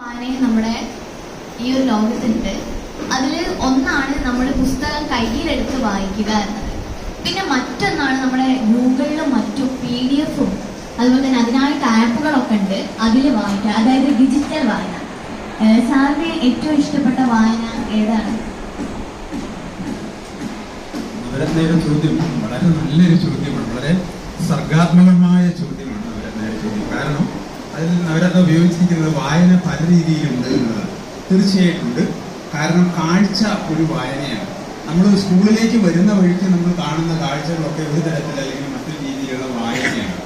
വായന നമ്മുടെ ഈ ഒരു ലോകത്തുണ്ട്. അതിൽ ഒന്നാണ് നമ്മൾ പുസ്തകം കയ്യിലെടുത്ത് വായിക്കുക എന്നത്. പിന്നെ മറ്റൊന്നാണ് നമ്മുടെ ഗൂഗിളിലും മറ്റും PDF-ഉം അതുപോലെ തന്നെ അതിനായിട്ട് ആപ്പുകളൊക്കെ ഉണ്ട്, അതിൽ വായിക്കുക, അതായത് ഡിജിറ്റൽ വായന. സാറിന് ഏറ്റവും ഇഷ്ടപ്പെട്ട വായന ഏതാണ്? ചോദ്യം വളരെ നല്ലൊരു ചോദ്യമാണ്, വളരെ സർഗാത്മകമായ ചോദ്യമാണ് അവരുടെ ചോദ്യം. കാരണം അതിൽ അവരത് ഉപയോഗിച്ചിരിക്കുന്നത് വായന പല രീതിയിലുണ്ട് എന്നുള്ളതാണ്. തീർച്ചയായിട്ടും ഉണ്ട്. കാരണം കാഴ്ച ഒരു വായനയാണ്. നമ്മൾ സ്കൂളിലേക്ക് വരുന്ന വഴിക്ക് നമ്മൾ കാണുന്ന കാഴ്ചകളൊക്കെ ഒരു തരത്തിൽ അല്ലെങ്കിൽ മറ്റൊരു രീതിയിലുള്ള വായനയാണ്.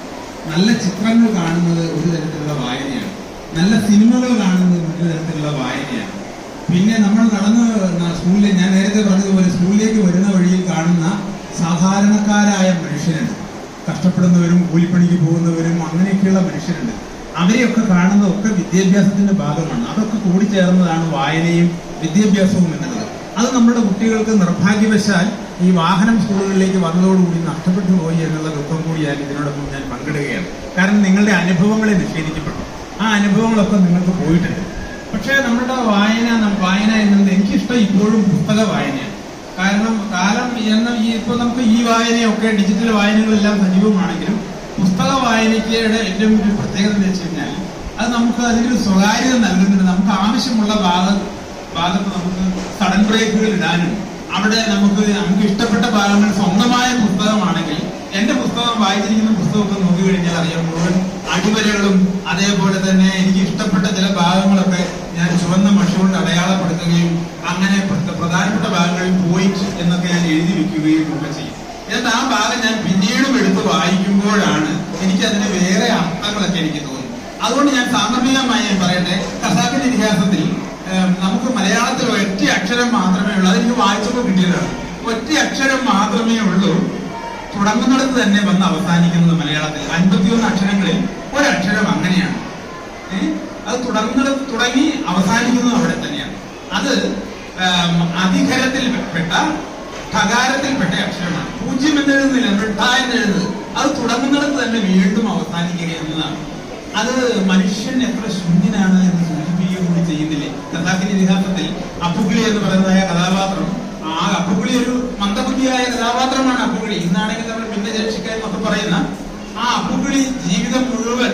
നല്ല ചിത്രങ്ങൾ കാണുന്നത് ഒരു തരത്തിലുള്ള വായനയാണ്. നല്ല സിനിമകൾ കാണുന്നത് മറ്റൊരു തരത്തിലുള്ള വായനയാണ്. പിന്നെ നമ്മൾ സ്കൂളിൽ ഞാൻ നേരത്തെ പറഞ്ഞതുപോലെ സ്കൂളിലേക്ക് വരുന്ന വഴിയിൽ കാണുന്ന സാധാരണക്കാരായ മനുഷ്യരുണ്ട്, കഷ്ടപ്പെടുന്നവരും കൂലിപ്പണിക്ക് പോകുന്നവരും അങ്ങനെയൊക്കെയുള്ള മനുഷ്യരുണ്ട്. അവരെയൊക്കെ കാണുന്നതൊക്കെ വിദ്യാഭ്യാസത്തിന്റെ ഭാഗമാണ്. അതൊക്കെ കൂടിച്ചേർന്നതാണ് വായനയും വിദ്യാഭ്യാസവും എന്നുള്ളത്. അത് നമ്മുടെ കുട്ടികൾക്ക് നിർഭാഗ്യവശാൽ ഈ വാഹനം സ്കൂളുകളിലേക്ക് വന്നതോടുകൂടി നഷ്ടപ്പെട്ടു പോയി എന്നുള്ള ദുഃഖം കൂടിയാൽ ഇതിനോടൊപ്പം ഞാൻ പങ്കിടുകയാണ്. കാരണം നിങ്ങളുടെ അനുഭവങ്ങളെ നിഷേധിക്കപ്പെട്ടു, ആ അനുഭവങ്ങളൊക്കെ നിങ്ങൾക്ക് പോയിട്ടുണ്ട്. പക്ഷേ നമ്മുടെ വായന എന്നത് എനിക്കിഷ്ടം ഇപ്പോഴും പുസ്തക വായനയാണ്. കാരണം കാലം ഇപ്പോൾ നമുക്ക് ഈ വായനയൊക്കെ ഡിജിറ്റൽ വായനകളെല്ലാം സജീവമാണെങ്കിലും പുസ്തക വായനയ്ക്ക് ഏറ്റവും ഒരു പ്രത്യേകത എന്ന് വെച്ച് കഴിഞ്ഞാൽ അത് നമുക്ക് അതിനൊരു സ്വകാര്യത നൽകുന്നുണ്ട്. നമുക്ക് ആവശ്യമുള്ള ഭാഗത്ത് നമുക്ക് സഡൻ ബ്രേക്കുകൾ ഇടാനും അവിടെ നമുക്ക് ഇഷ്ടപ്പെട്ട ഭാഗങ്ങൾ സ്വന്തമായ പുസ്തകമാണെങ്കിൽ എന്റെ പുസ്തകം വായിച്ചിരിക്കുന്ന പുസ്തകമൊക്കെ നോക്കി കഴിഞ്ഞാൽ അറിയാം, മുഴുവൻ അടിവരകളും അതേപോലെ തന്നെ എനിക്ക് ഇഷ്ടപ്പെട്ട ചില ഭാഗങ്ങളൊക്കെ ഞാൻ ചുവന്ന മഷി കൊണ്ട് അടയാളപ്പെടുത്തുകയും അങ്ങനെ പ്രധാനപ്പെട്ട ഭാഗങ്ങളിൽ പോയിന്റ് എന്നൊക്കെ ഞാൻ എഴുതി വെക്കുകയും ഒക്കെ ചെയ്യും. എന്നിട്ട് ആ ഭാഗം ഞാൻ പിന്നീടും എടുത്ത് വായിക്കുമ്പോഴാണ് എനിക്കതിന് വേറെ അർത്ഥങ്ങളൊക്കെ എനിക്ക് തോന്നുന്നത്. അതുകൊണ്ട് ഞാൻ സാന്ദർഭികമായി ഞാൻ പറയട്ടെ, ഖസാക്കിന്റെ ഇതിഹാസത്തിൽ നമുക്ക് മലയാളത്തിൽ ഒറ്റ അക്ഷരം മാത്രമേ ഉള്ളൂ. അതെനിക്ക് വായിച്ചപ്പോൾ കിട്ടിയതാണ്. ഒറ്റ അക്ഷരം മാത്രമേ ഉള്ളൂ, തുടങ്ങുന്നിടത്ത് തന്നെ വന്ന് അവസാനിക്കുന്നത്. മലയാളത്തിൽ 51 അക്ഷരങ്ങളിൽ ഒരക്ഷരം അങ്ങനെയാണ്. അത് തുടങ്ങുന്നിടത്ത് തുടങ്ങി അവസാനിക്കുന്നത് അവിടെ തന്നെയാണ്. അത് അധികരത്തിൽപ്പെട്ട ഠകാരത്തിൽപ്പെട്ട അക്ഷരമാണ്. 0 എന്നെഴുതുന്നില്ല, ഠ എന്നെഴുതുന്നത്. അത് തുടങ്ങുന്നിടത്ത് തന്നെ വീണ്ടും അവസാനിക്കുക എന്നതാണ്. അത് മനുഷ്യൻ എത്ര ശൂന്യനാണ് എന്ന് സൂചിപ്പിക്കുക കൂടി ചെയ്യുന്നില്ലേ? ഖസാക്കിന്റെ ഇതിഹാസത്തിൽ അപ്പുകിളി എന്ന് പറയുന്നതായ കഥാപാത്രം, ആ അപ്പുകിളി ഒരു മന്ദബുദ്ധിയായ കഥാപാത്രമാണ്. അപ്പുകിളി ഇന്നാണെങ്കിൽ നമ്മൾ പിന്നെ ജനിച്ചിക്ക എന്നൊക്കെ പറയുന്ന ആ അപ്പുകിളി ജീവിതം മുഴുവൻ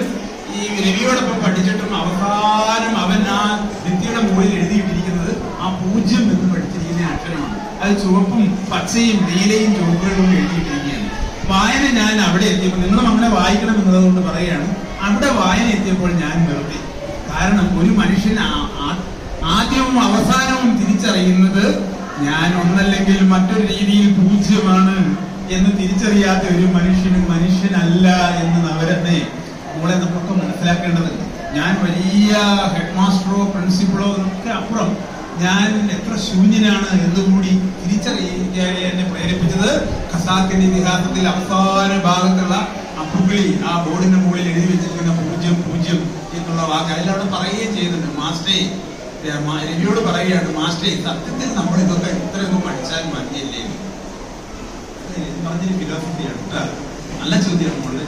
ഈ രവിയോടൊപ്പം പഠിച്ചിട്ടും അവസാനം അവൻ ആ ഭിത്തിയുടെ മുകളിൽ എഴുതിയിട്ടിരിക്കുന്നത് ആ 0 എന്ന് പഠിച്ചിരിക്കുന്ന അക്ഷരമാണ്. അത് ചുവപ്പും പച്ചയും നീലയും ചുവപ്പുകളും എഴുതിയിട്ടിരിക്കുകയാണ്. വായന ഞാൻ അവിടെ എത്തിയപ്പോൾ, നിങ്ങളും അങ്ങനെ വായിക്കണം എന്നതുകൊണ്ട് പറയുകയാണ്, അവിടെ വായന എത്തിയപ്പോൾ ഞാൻ നിർത്തി. കാരണം ഒരു മനുഷ്യൻ ആദ്യവും അവസാനവും തിരിച്ചറിയുന്നത് ഞാൻ ഒന്നല്ലെങ്കിൽ മറ്റൊരു രീതിയിൽ 0 എന്ന് തിരിച്ചറിയാത്ത ഒരു മനുഷ്യനല്ല എന്ന് അവരെന്നെ നമ്മളെ നമുക്ക് മനസ്സിലാക്കേണ്ടതുണ്ട്. ഞാൻ വലിയ ഹെഡ് മാസ്റ്ററോ പ്രിൻസിപ്പളോ ഒക്കെ അപ്പുറം ഞാൻ എത്ര ശൂന്യനാണ് എന്നുകൂടി തിരിച്ചറിയാൻ എന്നെ പ്രേരിപ്പിച്ചത് ഖസാക്കിന്റെ ഇതിഹാസത്തിൽ അവസാന ഭാഗത്തുള്ള അപ്പുകിളി ആ ബോർഡിന്റെ മുകളിൽ എഴുതി വെച്ചിരിക്കുന്ന 0 എന്നുള്ള വാക്ക് അതിലവിടെ പറയുകയും ചെയ്യുന്നുണ്ട്. മാസ്റ്റേ രവിയോട് പറയുകയാണ്, മാസ്റ്റേ സത്യത്തിൽ നമ്മൾ ഇതൊക്കെ ഇത്രയൊക്കെ പഠിച്ചാൽ മതിയല്ലേ? പറഞ്ഞൊരു ഫിലോസഫിയാണ്. നല്ല ചോദ്യമാണ്.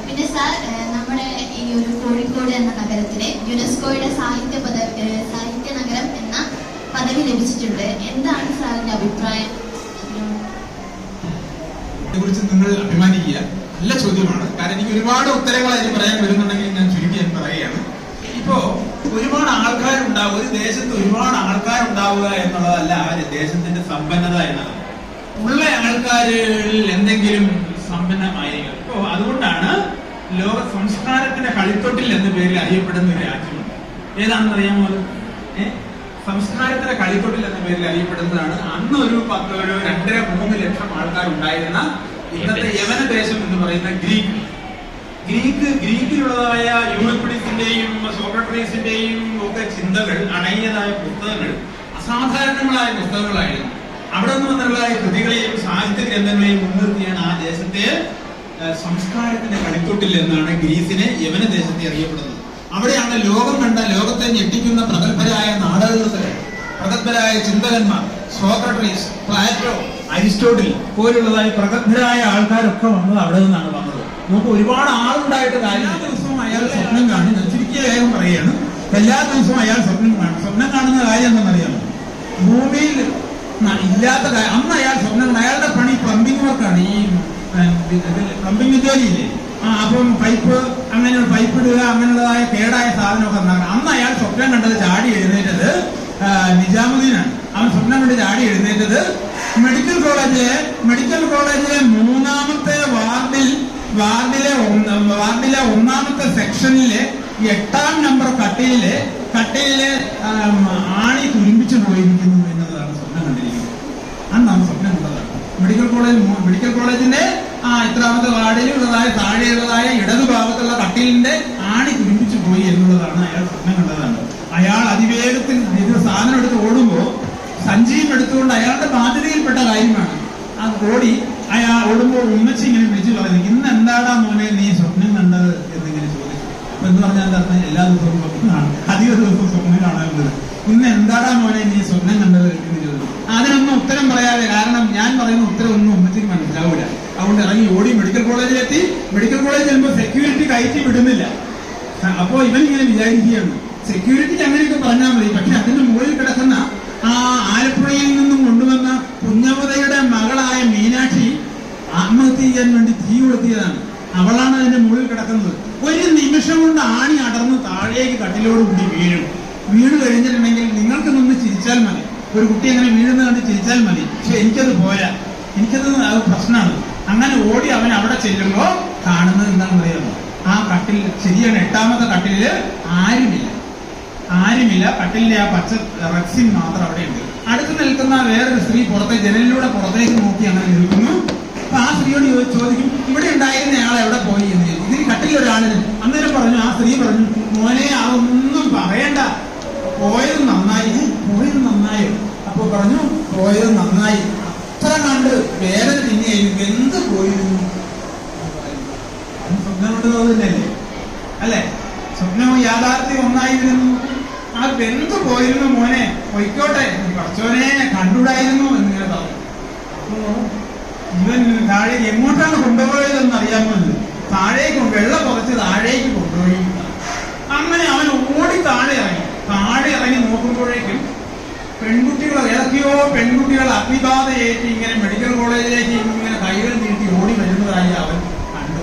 പിന്നെ സാർ, നമ്മുടെ ഈ ഒരു കോഴിക്കോട് എന്ന നഗരത്തിലെ യുനെസ്കോയുടെ സാഹിത്യ നഗരം എന്ന പദവി ലഭിച്ചിട്ടുണ്ട്. എന്താണ് സാറിന്റെ അഭിപ്രായം? കുറിച്ച് നിങ്ങൾ അഭിമാനിക്കുക. നല്ല ചോദ്യമാണ്. കാരണം എനിക്ക് ഒരുപാട് ഉത്തരങ്ങൾ അതിന് പറയാൻ വരുന്നുണ്ടെങ്കിൽ ഞാൻ ചുരുക്കി പറയുകയാണ്. ഇപ്പോ ഒരുപാട് ആൾക്കാരുണ്ടാവുക, ഒരു ദേശത്ത് ഒരുപാട് ആൾക്കാരുണ്ടാവുക എന്നുള്ളതല്ല ആ ദേശത്തിന്റെ സമ്പന്നത എന്നത്. ഉള്ള ആൾക്കാരിൽ എന്തെങ്കിലും സമ്പന്നമായിരിക്കും. ഇപ്പോ അതുകൊണ്ടാണ് ലോക സംസ്കാരത്തിന്റെ കളിത്തൊട്ടിൽ എന്ന പേരിൽ അറിയപ്പെടുന്ന ഒരു രാജ്യമുണ്ട്. ഏതാണെന്ന് അറിയാമോ? സംസ്കാരത്തിന്റെ കളിത്തൊട്ടിൽ എന്ന പേരിൽ അറിയപ്പെടുന്നതാണ്. അന്ന് ഒരു 2-3 ലക്ഷം ആൾക്കാരുണ്ടായിരുന്ന ഇന്നത്തെ യമന ദേശം എന്ന് പറയുന്ന ഗ്രീക്കിലുള്ളതായ യൂറിപ്പിഡിസിന്റെയും സോക്രട്ടീസിന്റെയും ഒക്കെ ചിന്തകൾ അടങ്ങിയതായ പുസ്തകങ്ങൾ അസാധാരണങ്ങളായ പുസ്തകങ്ങളായിരുന്നു. അവിടെ നിന്ന് വന്നുള്ള കൃതികളെയും സാഹിത്യ ഗ്രന്ഥങ്ങളെയും മുൻനിർത്തിയാണ് ആ ദേശത്തെ സംസ്കാരത്തിന്റെ കളിത്തൊട്ടിൽ എന്നാണ് ഗ്രീസിനെ യമന ദേശത്തെ അറിയപ്പെടുന്നത്. അവിടെയാണ് ലോകത്തെ ഞെട്ടിക്കുന്ന പ്രഗത്ഭരായ നാടകകൃത്തുക്കൾ, പ്രഗത്ഭരായ ചിന്തകന്മാർ, സോക്രട്ടീസ്, പ്ലാറ്റോ, അരിസ്റ്റോട്ടിൽ പോലുള്ളതായി പ്രഗത്ഭരായ ആൾക്കാരൊക്കെ വന്നത് അവിടെ നിന്നാണ് വന്നത്. നമുക്ക് ഒരുപാട് ആളുണ്ടായിട്ട് എല്ലാ ദിവസവും അയാൾ സ്വപ്നം കാണും. ചുരുക്കിയ പറയുകയാണ് എല്ലാ ദിവസവും അയാൾ സ്വപ്നം കാണും. സ്വപ്നം കാണുന്ന കാര്യം എന്താണെന്നറിയാമോ? ഭൂമിയിൽ ഇല്ലാത്ത കാര്യം. അന്ന് അയാൾ സ്വപ്നം കാണും. അയാളുടെ പണി പ്ലംബിംഗ് വർക്കാണ്. ഈ പ്ലംബിംഗ് ജോലിയില്ലേ, അപ്പം പൈപ്പ്, അങ്ങനെയുള്ള പൈപ്പ് ഇടുക, അങ്ങനെയുള്ളതായ കേടായ സാധനമൊക്കെ ഉണ്ടാക്കണം. അന്ന് അയാൾ സ്വപ്നം കണ്ടത്, ചാടി എഴുന്നേറ്റത് നിജാമുദ്ദീനാണ്. അവൻ സ്വപ്നം കണ്ട് ചാടി എഴുന്നേറ്റത് മെഡിക്കൽ കോളേജിലെ മൂന്നാമത്തെ വാർഡിലെ ഒന്നാമത്തെ സെക്ഷനിലെ 8ാം നമ്പർ കട്ടിലിലെ ആണി തുരുമ്പിച്ചു പോയിരിക്കുന്നു എന്നതാണ് സ്വപ്നം കണ്ടിരിക്കുന്നത്. അന്നാണ് സ്വപ്നം കണ്ടതാണ്. മെഡിക്കൽ കോളേജിന്റെ ഇത്രാമത്തെ വാർഡിലുള്ളതായ താഴെയുള്ളതായ ഇടതുഭാഗത്തുള്ള കട്ടിലിന്റെ ആണി തുരുമ്പിച്ചു പോയി എന്നുള്ളതാണ് അയാൾ സ്വപ്നം കണ്ടതാണ്. അയാൾ അതിവേഗത്തിൽ ഇത് സാധനം എടുത്ത് ഓടുമ്പോ സഞ്ചിയും എടുത്തുകൊണ്ട് അയാളുടെ ബാധ്യതയിൽപ്പെട്ട കാര്യമാണ്. ആ ഓടി അയാൾ ഓടുമ്പോൾ ഉമ്മച്ചി ഇങ്ങനെ വിളിച്ചു പറഞ്ഞു, ഇന്ന് എന്താടാ മോനെ നീ സ്വപ്നം കണ്ടത് എന്നിങ്ങനെ ചോദിച്ചു. അപ്പൊ എന്ന് പറഞ്ഞാൽ എന്താ അർത്ഥം? എല്ലാ ദിവസവും സ്വപ്നം കാണും, അധിക ദിവസവും സ്വപ്നം കാണാറുള്ളത്. ഇന്ന് എന്താടാ മോനെ നീ സ്വപ്നം കണ്ടത് എന്ന് ചോദിച്ചു. അതിനൊന്നും ഉത്തരം പറയാതെ, കാരണം ഞാൻ പറയുന്ന ഉത്തരം ഒന്നും ഉമ്മച്ചിക്ക് മനസ്സിലാവൂല. അതുകൊണ്ട് ഇറങ്ങി ഓടി മെഡിക്കൽ കോളേജിലെത്തി. മെഡിക്കൽ കോളേജ് ചെല്ലുമ്പോൾ സെക്യൂരിറ്റി കയറ്റി വിടുന്നില്ല. അപ്പോ ഇവൻ ഇങ്ങനെ വിചാരിക്കുകയാണ്, സെക്യൂരിറ്റിക്ക് അങ്ങനെയൊക്കെ പറഞ്ഞാൽ മതി, പക്ഷെ അതിന്റെ മുകളിൽ കിടക്കുന്ന ആലപ്പുഴയിൽ നിന്നും കൊണ്ടുവന്ന കുഞ്ഞവതയുടെ മകളായ മീനാക്ഷി ആത്മഹത്യ ചെയ്യാൻ വേണ്ടി തീ കൊളുത്തിയതാണ്. അവളാണ് അതിന്റെ മുകളിൽ കിടക്കുന്നത്. ഒരു നിമിഷം കൊണ്ട് ആണി അടർന്ന് താഴേക്ക് കട്ടിലോട് കൂടി വീണ് കഴിഞ്ഞിട്ടുണ്ടെങ്കിൽ നിങ്ങൾക്ക് നിന്ന് ചിരിച്ചാൽ മതി. ഒരു കുട്ടി അങ്ങനെ വീഴുന്ന കണ്ട് ചിരിച്ചാൽ മതി. പക്ഷെ എനിക്കത് പോരാ, എനിക്കത് പ്രശ്നമാണ്. അങ്ങനെ ഓടി അവൻ അവിടെ ചെല്ലുമ്പോ കാണുന്നത് എന്താണെന്ന് അറിയാമോ? ആ കട്ടിൽ, ശരിയാണ്, 8ാമത്തെ കട്ടിലില് ആരുമില്ല. കട്ടിലിന്റെ ആ പച്ച റക്സിൻ മാത്രം അവിടെ ഉണ്ട്. അടുത്ത് നിൽക്കുന്ന വേറൊരു സ്ത്രീ ജനലിലൂടെ പുറത്തേക്ക് നോക്കി അങ്ങനെ നിൽക്കുന്നു. അപ്പൊ ആ സ്ത്രീയോട് ചോദിക്കും, ഇവിടെ ഉണ്ടായിരുന്ന ആൾ എവിടെ പോയി എന്ന് ചോദിച്ചു. ഇതിന് കട്ടിലൊരാളിന്. അന്നേരം പറഞ്ഞു, ആ സ്ത്രീ പറഞ്ഞു, മോനെ അതൊന്നും പറയണ്ട, പോയത് നന്നായോ? അപ്പൊ പറഞ്ഞു, പോയത് നന്നായി. അത്ര കണ്ട് വേദന പിന്നെയായിരുന്നു. എന്ത് പോയിരുന്നു? സ്വപ്നം കൊണ്ട് തോന്നുന്നല്ലേ അല്ലെ? സ്വപ്നം യാഥാർത്ഥ്യം ഒന്നായിരുന്നു. ആ എന്ത് പോയിരുന്നു മോനെ, പൊയ്ക്കോട്ടെ, കുറച്ചോനെ കണ്ടുകൂടായിരുന്നു എന്നിങ്ങനെ പറഞ്ഞു. അപ്പോ ഇവൻ താഴേക്ക് എങ്ങോട്ടാണ് കൊണ്ടുപോയതെന്ന് അറിയാമോ? താഴേക്ക് വെള്ളം കുറച്ച് താഴേക്ക് കൊണ്ടുപോയി. അങ്ങനെ അവൻ ഓടി താഴെ ഇറങ്ങി നോക്കുമ്പോഴേക്കും ഏതൊക്കെയോ പെൺകുട്ടികൾ അഗ്നിബാധയേറ്റ് ഇങ്ങനെ മെഡിക്കൽ കോളേജിലേക്ക് ഇങ്ങനെ കൈകൾ നീട്ടി ഓടി വരുന്നതായി അവൻ കണ്ടു.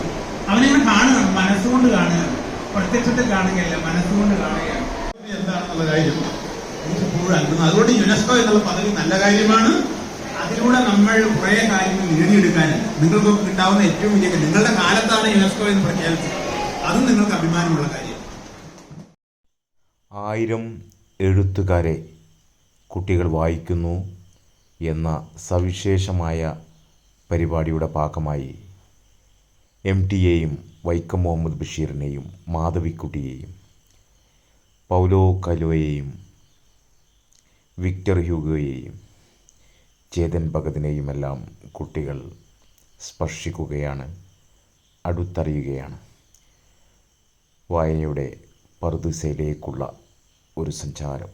അവനിങ്ങനെ കാണുകയാണ്, മനസ്സുകൊണ്ട് കാണുകയാണ്, പ്രത്യക്ഷത്തിൽ കാണുകയല്ല, മനസ്സുകൊണ്ട് കാണുകയാണ്. എന്താണെന്നുള്ള കാര്യം എനിക്ക് എപ്പോഴും അത്ഭുതം. അതുകൊണ്ട് യുനെസ്കോ എന്നുള്ള പദവി നല്ല കാര്യമാണ്. അതിലൂടെ നമ്മൾ കുറെ കാര്യങ്ങൾ നേടിയെടുക്കാൻ നിങ്ങൾക്ക് കിട്ടാവുന്ന ഏറ്റവും വലിയ, നിങ്ങളുടെ കാലത്താണ് യുനെസ്കോ എന്ന് പ്രഖ്യാപിച്ചത്. അതും നിങ്ങൾക്ക് അഭിമാനമുള്ള കാര്യം. 1000 എഴുത്തുകാരെ കുട്ടികൾ വായിക്കുന്നു എന്ന സവിശേഷമായ പരിപാടിയുടെ ഭാഗമായി MTയെയും വൈക്കം മുഹമ്മദ് ബഷീറിനെയും മാധവിക്കുട്ടിയെയും പൗലോ കലോയെയും വിക്ടർ ഹ്യൂഗോയെയും ചേതൻ ഭഗതിനെയുമെല്ലാം കുട്ടികൾ സ്പർശിക്കുകയാണ്, അടുത്തറിയുകയാണ്. വായനയുടെ പറുദീസയിലേക്കുള്ള ഒരു സഞ്ചാരം.